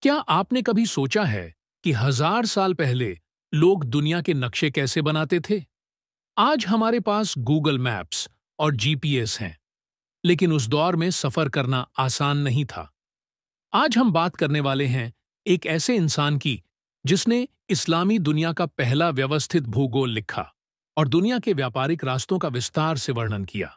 क्या आपने कभी सोचा है कि 1000 साल पहले लोग दुनिया के नक्शे कैसे बनाते थे? आज हमारे पास गूगल मैप्स और जीपीएस हैं, लेकिन उस दौर में सफर करना आसान नहीं था। आज हम बात करने वाले हैं एक ऐसे इंसान की जिसने इस्लामी दुनिया का पहला व्यवस्थित भूगोल लिखा और दुनिया के व्यापारिक रास्तों का विस्तार से वर्णन किया।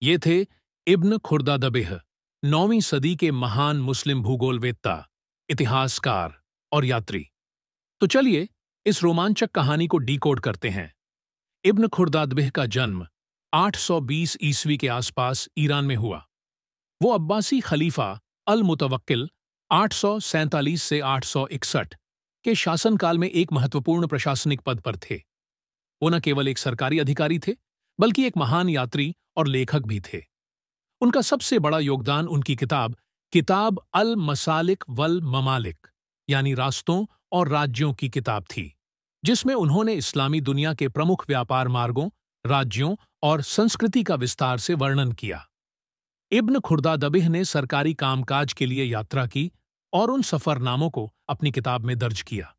ये थे इब्न खुर्दादबिह, 9वीं सदी के महान मुस्लिम भूगोलवेत्ता, इतिहासकार और यात्री। तो चलिए इस रोमांचक कहानी को डीकोड करते हैं। इब्न खुर्दादबिह का जन्म 820 ईस्वी के आसपास ईरान में हुआ। वो अब्बासी खलीफा अल मुतवक्किल 847 से 861 के शासनकाल में एक महत्वपूर्ण प्रशासनिक पद पर थे। वो न केवल एक सरकारी अधिकारी थे, बल्कि एक महान यात्री और लेखक भी थे। उनका सबसे बड़ा योगदान उनकी किताब अल मसालिक वल ममालिक यानी रास्तों और राज्यों की किताब थी, जिसमें उन्होंने इस्लामी दुनिया के प्रमुख व्यापार मार्गों, राज्यों और संस्कृति का विस्तार से वर्णन किया। इब्न खुर्दादबिह ने सरकारी कामकाज के लिए यात्रा की और उन सफरनामों को अपनी किताब में दर्ज किया।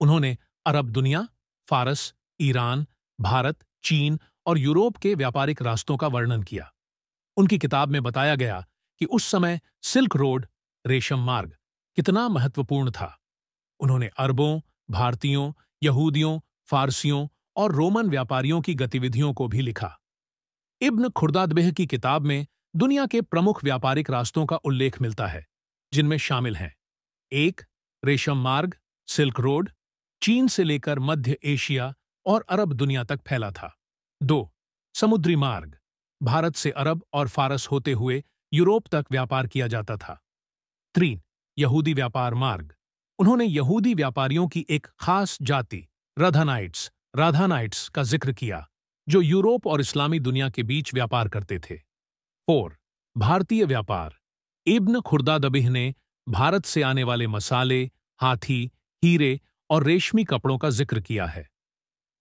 उन्होंने अरब दुनिया, फारस, ईरान, भारत, चीन और यूरोप के व्यापारिक रास्तों का वर्णन किया। उनकी किताब में बताया गया कि उस समय सिल्क रोड, रेशम मार्ग, कितना महत्वपूर्ण था। उन्होंने अरबों, भारतीयों, यहूदियों, फारसियों और रोमन व्यापारियों की गतिविधियों को भी लिखा। इब्न खुर्दादबिह की किताब में दुनिया के प्रमुख व्यापारिक रास्तों का उल्लेख मिलता है, जिनमें शामिल हैं: 1. रेशम मार्ग, सिल्क रोड, चीन से लेकर मध्य एशिया और अरब दुनिया तक फैला था। 2. समुद्री मार्ग, भारत से अरब और फारस होते हुए यूरोप तक व्यापार किया जाता था। 3. यहूदी व्यापार मार्ग, उन्होंने यहूदी व्यापारियों की एक खास जाति राधानाइट्स का जिक्र किया, जो यूरोप और इस्लामी दुनिया के बीच व्यापार करते थे। 4. भारतीय व्यापार, इब्न खुर्दादबिह ने भारत से आने वाले मसाले, हाथी, हीरे और रेशमी कपड़ों का जिक्र किया है।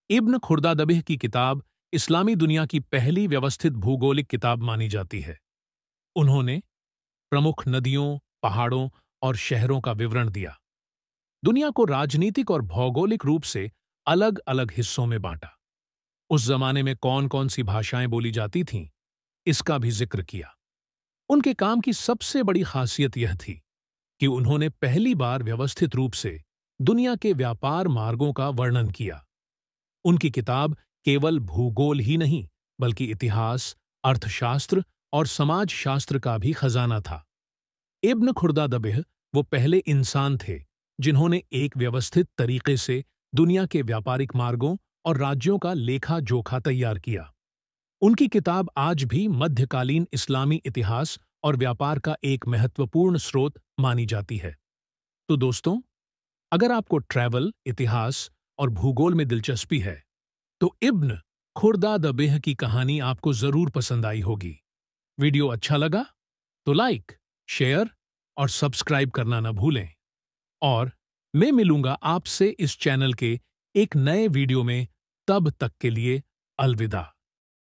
इब्न खुर्दादबिह की किताब इस्लामी दुनिया की पहली व्यवस्थित भूगोलिक किताब मानी जाती है। उन्होंने प्रमुख नदियों, पहाड़ों और शहरों का विवरण दिया, दुनिया को राजनीतिक और भौगोलिक रूप से अलग अलग हिस्सों में बांटा। उस जमाने में कौन कौन सी भाषाएं बोली जाती थीं, इसका भी जिक्र किया। उनके काम की सबसे बड़ी खासियत यह थी कि उन्होंने पहली बार व्यवस्थित रूप से दुनिया के व्यापार मार्गों का वर्णन किया। उनकी किताब केवल भूगोल ही नहीं, बल्कि इतिहास, अर्थशास्त्र और समाजशास्त्र का भी खजाना था। इब्न खुर्दादबिह वो पहले इंसान थे जिन्होंने एक व्यवस्थित तरीके से दुनिया के व्यापारिक मार्गों और राज्यों का लेखा जोखा तैयार किया। उनकी किताब आज भी मध्यकालीन इस्लामी इतिहास और व्यापार का एक महत्वपूर्ण स्रोत मानी जाती है। तो दोस्तों, अगर आपको ट्रैवल, इतिहास और भूगोल में दिलचस्पी है, तो इब्न खुर्दादबिह की कहानी आपको जरूर पसंद आई होगी। वीडियो अच्छा लगा तो लाइक, शेयर और सब्सक्राइब करना न भूलें। और मैं मिलूंगा आपसे इस चैनल के एक नए वीडियो में। तब तक के लिए अलविदा।